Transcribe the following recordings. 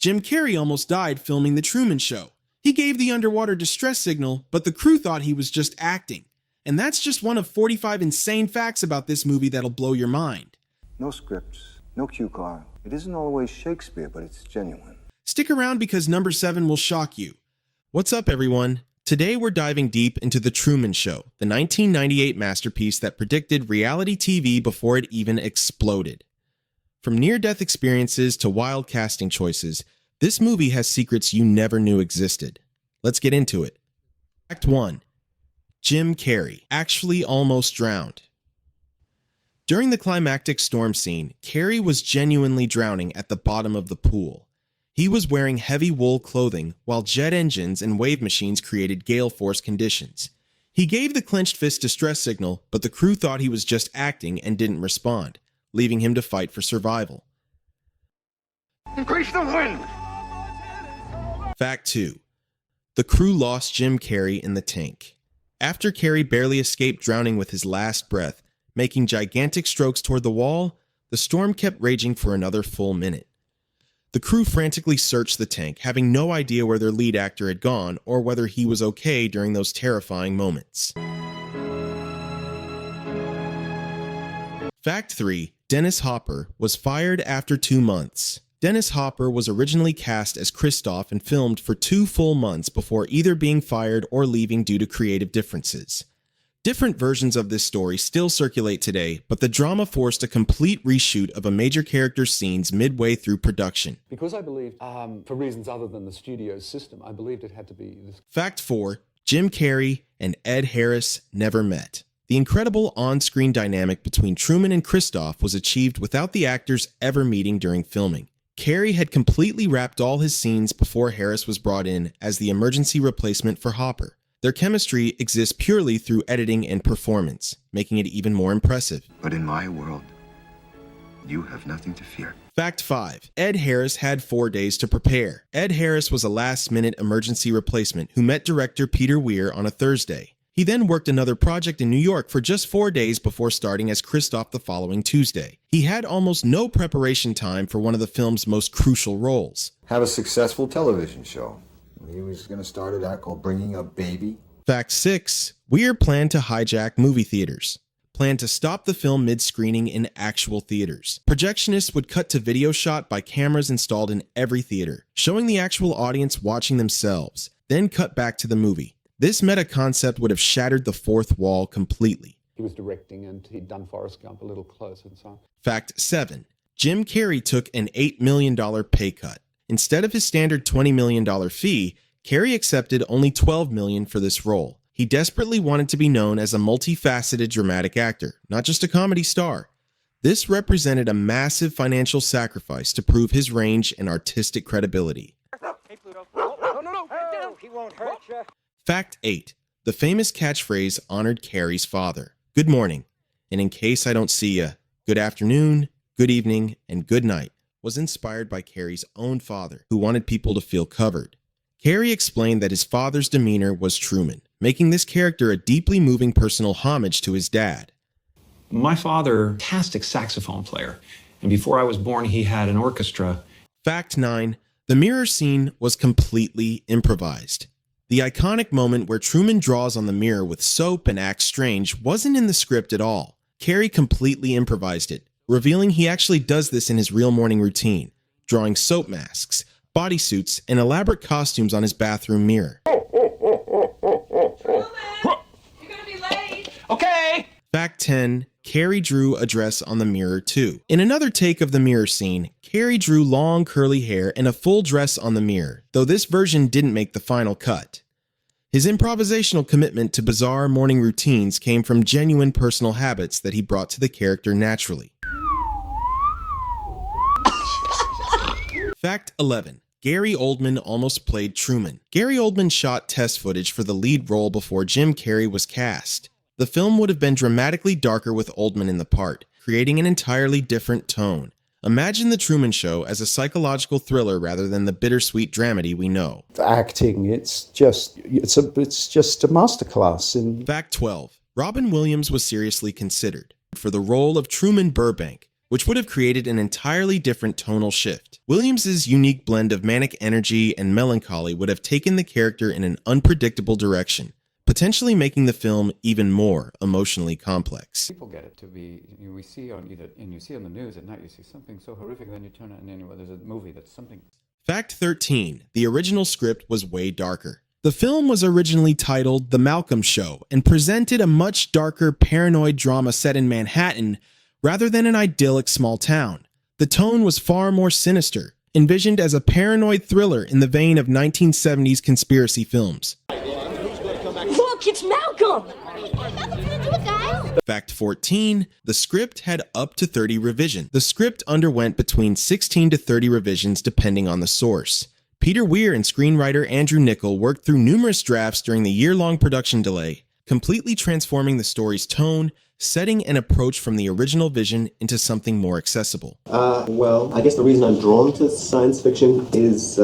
Jim Carrey almost died filming The Truman Show. He gave the underwater distress signal, but the crew thought he was just acting. And that's just one of 45 insane facts about this movie that'll blow your mind. No scripts, no cue card. It isn't always Shakespeare, but it's genuine. Stick around because number 7 will shock you. What's up, everyone? Today we're diving deep into The Truman Show, the 1998 masterpiece that predicted reality TV before it even exploded. From near-death experiences to wild casting choices, this movie has secrets you never knew existed. Let's get into it. Fact 1. Jim Carrey actually almost drowned. During the climactic storm scene, Carrey was genuinely drowning at the bottom of the pool. He was wearing heavy wool clothing while jet engines and wave machines created gale force conditions. He gave the clenched fist distress signal, but the crew thought he was just acting and didn't respond, leaving him to fight for survival. Increase the wind! Fact 2. The crew lost Jim Carrey in the tank. After Carrey barely escaped drowning with his last breath, making gigantic strokes toward the wall, the storm kept raging for another full minute. The crew frantically searched the tank, having no idea where their lead actor had gone or whether he was okay during those terrifying moments. Fact 3. Dennis Hopper was fired after 2 months. Dennis Hopper was originally cast as Kristoff and filmed for 2 full months before either being fired or leaving due to creative differences. Different versions of this story still circulate today, but the drama forced a complete reshoot of a major character's scenes midway through production. Because I believed, for reasons other than the studio's system, I believed it had to be this. Fact 4. Jim Carrey and Ed Harris never met. The incredible on-screen dynamic between Truman and Kristoff was achieved without the actors ever meeting during filming. Carrey had completely wrapped all his scenes before Harris was brought in as the emergency replacement for Hopper. Their chemistry exists purely through editing and performance, making it even more impressive. But in my world, you have nothing to fear. Fact 5. Ed Harris had 4 days to prepare. Ed Harris was a last-minute emergency replacement who met director Peter Weir on a Thursday. He then worked another project in New York for just 4 days before starting as Kristoff the following Tuesday. He had almost no preparation time for one of the film's most crucial roles. Have a successful television show. He was going to start it out called Bringing Up Baby. Fact 6. Weir planned to hijack movie theaters. Planned to stop the film mid-screening in actual theaters. Projectionists would cut to video shot by cameras installed in every theater, showing the actual audience watching themselves, then cut back to the movie. This meta concept would have shattered the fourth wall completely. He was directing and he'd done Forrest Gump a little closer and so on. Fact 7. Jim Carrey took an $8 million pay cut. Instead of his standard $20 million fee, Carrey accepted only $12 million for this role. He desperately wanted to be known as a multifaceted dramatic actor, not just a comedy star. This represented a massive financial sacrifice to prove his range and artistic credibility. Hey, Pluto. No. He won't hurt you. Fact 8. The famous catchphrase honored Carrey's father. Good morning, and in case I don't see ya, good afternoon, good evening, and good night was inspired by Carrey's own father, who wanted people to feel covered. Carrey explained that his father's demeanor was Truman, making this character a deeply moving personal homage to his dad. My father, fantastic saxophone player, and before I was born, he had an orchestra. Fact 9. The mirror scene was completely improvised. The iconic moment where Truman draws on the mirror with soap and acts strange wasn't in the script at all. Carrey completely improvised it, revealing he actually does this in his real morning routine, drawing soap masks, bodysuits, and elaborate costumes on his bathroom mirror. Truman, you're gonna be late. Okay! Fact 10. Carrey drew a dress on the mirror too. In another take of the mirror scene, Carrey drew long curly hair and a full dress on the mirror, though this version didn't make the final cut. His improvisational commitment to bizarre morning routines came from genuine personal habits that he brought to the character naturally. Fact 11. Gary Oldman almost played Truman. Gary Oldman shot test footage for the lead role before Jim Carrey was cast. The film would have been dramatically darker with Oldman in the part, creating an entirely different tone. Imagine The Truman Show as a psychological thriller rather than the bittersweet dramedy we know. Acting, it's just a masterclass in. Fact 12. Robin Williams was seriously considered for the role of Truman Burbank, which would have created an entirely different tonal shift. Williams's unique blend of manic energy and melancholy would have taken the character in an unpredictable direction, potentially making the film even more emotionally complex. People get it to be, we see on either, and you see on the news at night, you see something so horrific, then you turn it, and anyway, there's a movie that's something. Fact 13. The original script was way darker. The film was originally titled The Malcolm Show and presented a much darker paranoid drama set in Manhattan rather than an idyllic small town. The tone was far more sinister, envisioned as a paranoid thriller in the vein of 1970s conspiracy films. Look, it's Malcolm! Fact 14. The script had up to 30 revisions. The script underwent between 16 to 30 revisions depending on the source. Peter Weir and screenwriter Andrew Niccol worked through numerous drafts during the year-long production delay, completely transforming the story's tone, setting, and approach from the original vision into something more accessible. Well, I guess the reason I'm drawn to science fiction is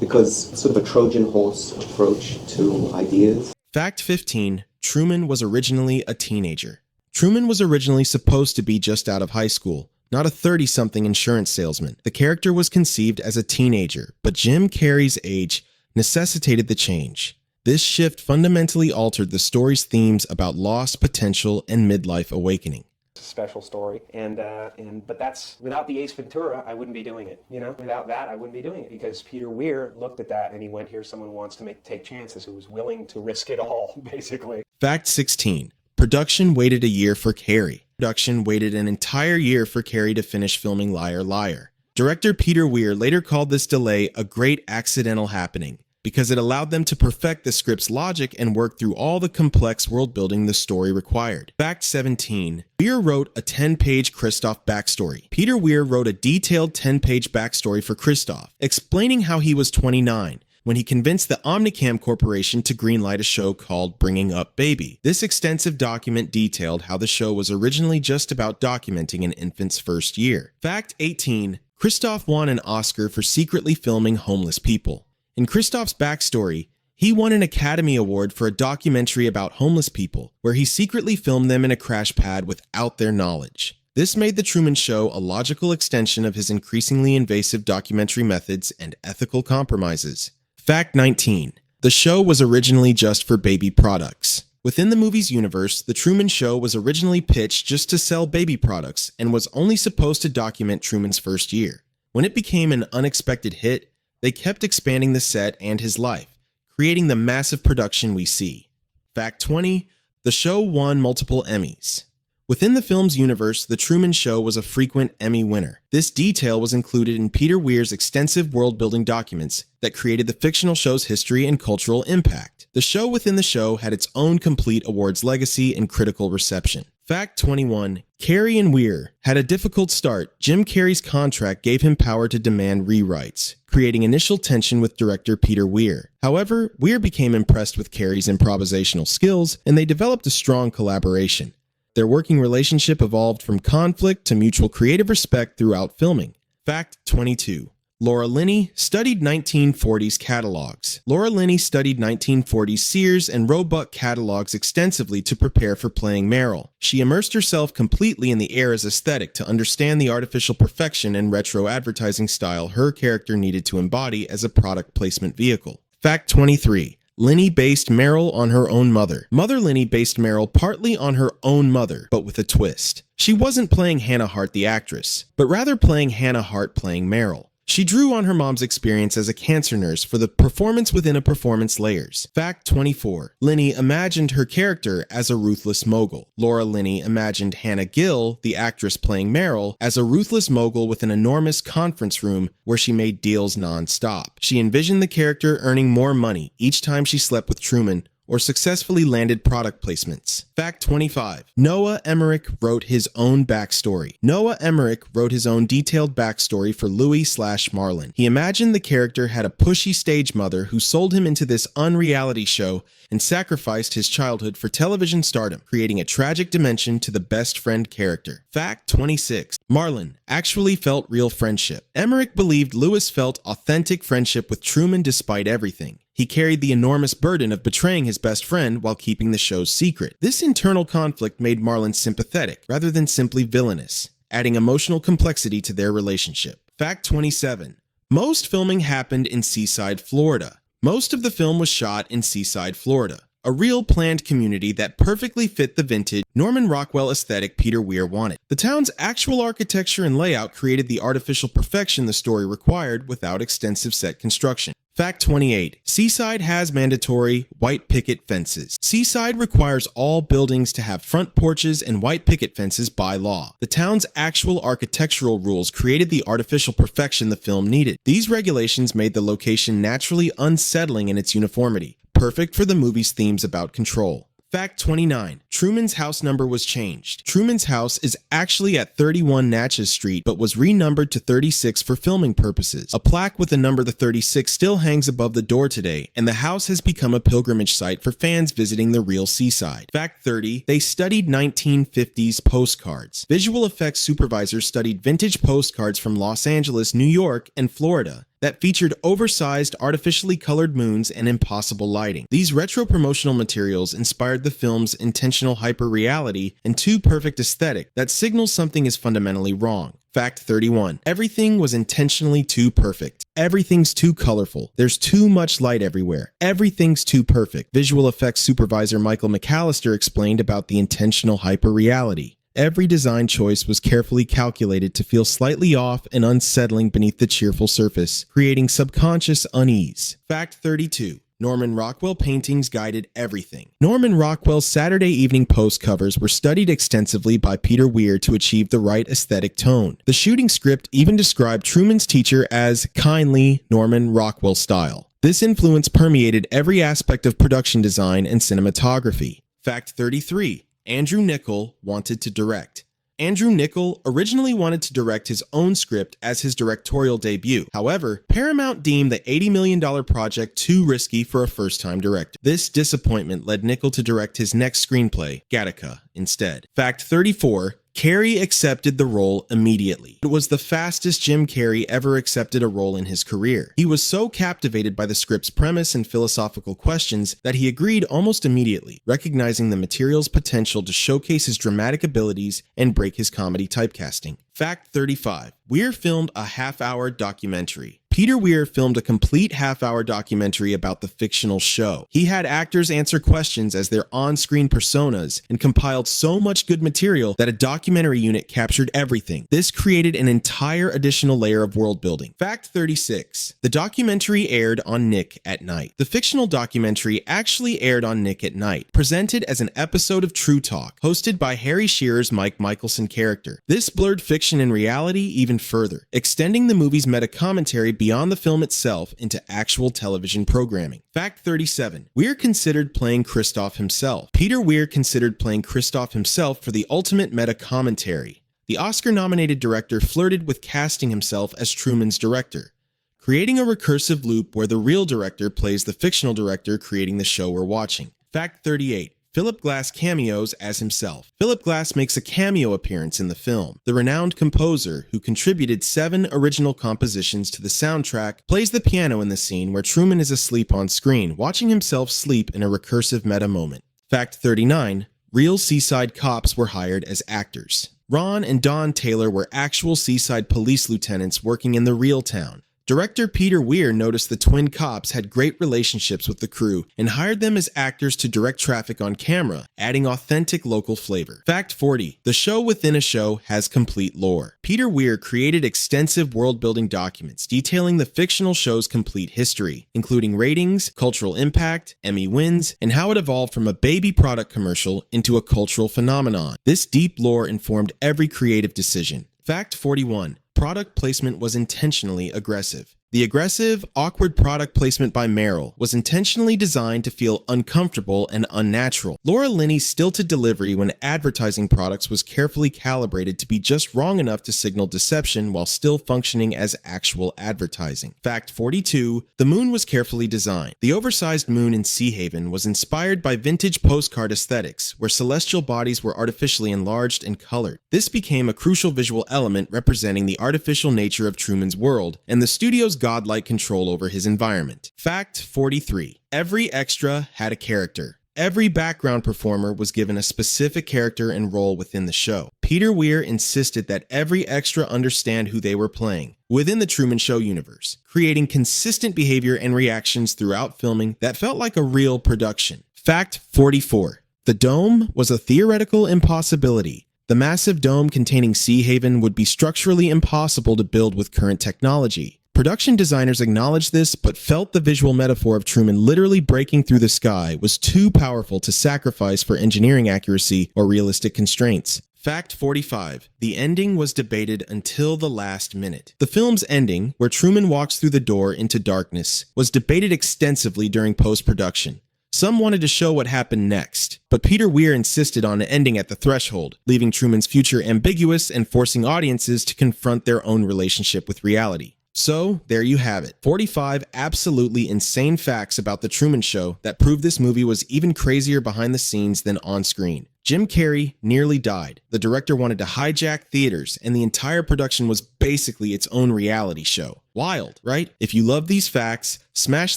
because it's sort of a Trojan horse approach to ideas. Fact 15. Truman was originally a teenager. Truman was originally supposed to be just out of high school, not a 30-something insurance salesman. The character was conceived as a teenager, but Jim Carrey's age necessitated the change. This shift fundamentally altered the story's themes about loss, potential, and midlife awakening. Special story, but that's, without the Ace Ventura, I wouldn't be doing it. Without that, I wouldn't be doing it, because Peter Weir looked at that and he went, here's someone who wants to take chances, who was willing to risk it all, basically. Fact 16. Production waited a year for Carrey. Production waited an entire year for Carrey to finish filming Liar Liar. Director Peter Weir later called this delay a great accidental happening, because it allowed them to perfect the script's logic and work through all the complex world building the story required. Fact 17. Weir wrote a 10-page Christoph backstory. Peter Weir wrote a detailed 10-page backstory for Christoph, explaining how he was 29 when he convinced the Omnicam Corporation to greenlight a show called Bringing Up Baby. This extensive document detailed how the show was originally just about documenting an infant's first year. Fact 18. Christoph won an Oscar for secretly filming homeless people. In Christoph's backstory, he won an Academy Award for a documentary about homeless people, where he secretly filmed them in a crash pad without their knowledge. This made The Truman Show a logical extension of his increasingly invasive documentary methods and ethical compromises. Fact 19. The show was originally just for baby products. Within the movie's universe, The Truman Show was originally pitched just to sell baby products and was only supposed to document Truman's first year. When it became an unexpected hit, they kept expanding the set and his life, creating the massive production we see. Fact 20. The show won multiple Emmys. Within the film's universe, The Truman Show was a frequent Emmy winner. This detail was included in Peter Weir's extensive world-building documents that created the fictional show's history and cultural impact. The show within the show had its own complete awards legacy and critical reception. Fact 21. Carrey and Weir had a difficult start. Jim Carrey's contract gave him power to demand rewrites, creating initial tension with director Peter Weir. However, Weir became impressed with Carrey's improvisational skills, and they developed a strong collaboration. Their working relationship evolved from conflict to mutual creative respect throughout filming. Fact 22. Laura Linney studied 1940s catalogs. Laura Linney studied 1940s Sears and Roebuck catalogs extensively to prepare for playing Meryl. She immersed herself completely in the era's aesthetic to understand the artificial perfection and retro advertising style her character needed to embody as a product placement vehicle. Fact 23. Linney based Meryl on her own mother. Mother Linney based Meryl partly on her own mother, but with a twist. She wasn't playing Hannah Hart the actress, but rather playing Hannah Hart playing Meryl. She drew on her mom's experience as a cancer nurse for the performance within a performance layers. Fact 24. Linney imagined her character as a ruthless mogul. Laura Linney imagined Hannah Gill, the actress playing Meryl, as a ruthless mogul with an enormous conference room where she made deals non-stop. She envisioned the character earning more money each time she slept with Truman or successfully landed product placements. Fact 25. Noah Emmerich wrote his own backstory. Noah Emmerich wrote his own detailed backstory for Louis/Marlon. He imagined the character had a pushy stage mother who sold him into this unreality show and sacrificed his childhood for television stardom, creating a tragic dimension to the best friend character. Fact 26. Marlon actually felt real friendship. Emmerich believed Louis felt authentic friendship with Truman despite everything. He carried the enormous burden of betraying his best friend while keeping the show's secret. This internal conflict made Marlon sympathetic rather than simply villainous, adding emotional complexity to their relationship. Fact 27. Most filming happened in Seaside, Florida. Most of the film was shot in Seaside, Florida, a real planned community that perfectly fit the vintage Norman Rockwell aesthetic Peter Weir wanted. The town's actual architecture and layout created the artificial perfection the story required without extensive set construction. Fact 28. Seaside has mandatory white picket fences. Seaside requires all buildings to have front porches and white picket fences by law. The town's actual architectural rules created the artificial perfection the film needed. These regulations made the location naturally unsettling in its uniformity, perfect for the movie's themes about control. Fact 29. Truman's house number was changed. Truman's house is actually at 31 Natchez Street, but was renumbered to 36 for filming purposes. A plaque with the number 36 still hangs above the door today, and the house has become a pilgrimage site for fans visiting the real Seaside. Fact 30. They studied 1950s postcards. Visual effects supervisors studied vintage postcards from Los Angeles, New York, and Florida that featured oversized, artificially colored moons and impossible lighting. These retro promotional materials inspired the film's intentional hyper-reality and too-perfect aesthetic that signals something is fundamentally wrong. Fact 31. Everything was intentionally too perfect. Everything's too colorful. There's too much light everywhere. Everything's too perfect. Visual effects supervisor Michael McAllister explained about the intentional hyper-reality. Every design choice was carefully calculated to feel slightly off and unsettling beneath the cheerful surface, creating subconscious unease. Fact 32. Norman Rockwell paintings guided everything. Norman Rockwell's Saturday Evening Post covers were studied extensively by Peter Weir to achieve the right aesthetic tone. The shooting script even described Truman's teacher as kindly Norman Rockwell style. This influence permeated every aspect of production design and cinematography. Fact 33. Andrew Niccol wanted to direct. Andrew Niccol originally wanted to direct his own script as his directorial debut. However, Paramount deemed the $80 million project too risky for a first-time director. This disappointment led Niccol to direct his next screenplay, Gattaca, instead. Fact 34. Carrey accepted the role immediately. It was the fastest Jim Carrey ever accepted a role in his career. He was so captivated by the script's premise and philosophical questions that he agreed almost immediately, recognizing the material's potential to showcase his dramatic abilities and break his comedy typecasting. Fact 35. Weir filmed a half-hour documentary. Peter Weir filmed a complete half-hour documentary about the fictional show. He had actors answer questions as their on-screen personas and compiled so much good material that a documentary unit captured everything. This created an entire additional layer of world building. Fact 36. The documentary aired on Nick at Night. The fictional documentary actually aired on Nick at Night, presented as an episode of True Talk, hosted by Harry Shearer's Mike Michelson character. This blurred fiction and reality even further, extending the movie's meta-commentary beyond the film itself into actual television programming. Fact 37. Weir considered playing Christof himself. Peter Weir considered playing Christof himself for the ultimate meta-commentary. The Oscar-nominated director flirted with casting himself as Truman's director, creating a recursive loop where the real director plays the fictional director creating the show we're watching. Fact 38. Philip Glass cameos as himself. Philip Glass makes a cameo appearance in the film. The renowned composer, who contributed 7 original compositions to the soundtrack, plays the piano in the scene where Truman is asleep on screen, watching himself sleep in a recursive meta moment. Fact 39. Real Seaside cops were hired as actors. Ron and Don Taylor were actual Seaside police lieutenants working in the real town. Director Peter Weir noticed the twin cops had great relationships with the crew and hired them as actors to direct traffic on camera, adding authentic local flavor. Fact 40. The show within a show has complete lore. Peter Weir created extensive world-building documents detailing the fictional show's complete history, including ratings, cultural impact, Emmy wins, and how it evolved from a baby product commercial into a cultural phenomenon. This deep lore informed every creative decision. Fact 41. Product placement was intentionally aggressive. The aggressive, awkward product placement by Merrill was intentionally designed to feel uncomfortable and unnatural. Laura Linney's stilted delivery when advertising products was carefully calibrated to be just wrong enough to signal deception while still functioning as actual advertising. Fact 42. The moon was carefully designed. The oversized moon in Sea Haven was inspired by vintage postcard aesthetics, where celestial bodies were artificially enlarged and colored. This became a crucial visual element representing the artificial nature of Truman's world and the studio's godlike control over his environment. Fact 43. Every extra had a character. Every background performer was given a specific character and role within the show. Peter Weir insisted that every extra understand who they were playing within the Truman Show universe, creating consistent behavior and reactions throughout filming that felt like a real production. Fact 44. The dome was a theoretical impossibility. The massive dome containing Sea Haven would be structurally impossible to build with current technology. Production designers acknowledged this, but felt the visual metaphor of Truman literally breaking through the sky was too powerful to sacrifice for engineering accuracy or realistic constraints. Fact 45. The ending was debated until the last minute. The film's ending, where Truman walks through the door into darkness, was debated extensively during post-production. Some wanted to show what happened next, but Peter Weir insisted on an ending at the threshold, leaving Truman's future ambiguous and forcing audiences to confront their own relationship with reality. So, there you have it. 45 absolutely insane facts about The Truman Show that prove this movie was even crazier behind the scenes than on screen. Jim Carrey nearly died. The director wanted to hijack theaters, and the entire production was basically its own reality show. Wild, right? If you love these facts, smash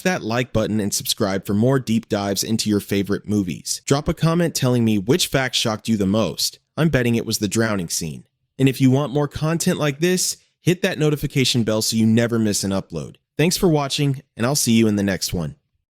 that like button and subscribe for more deep dives into your favorite movies. Drop a comment telling me which fact shocked you the most. I'm betting it was the drowning scene. And if you want more content like this, hit that notification bell so you never miss an upload. Thanks for watching, and I'll see you in the next one.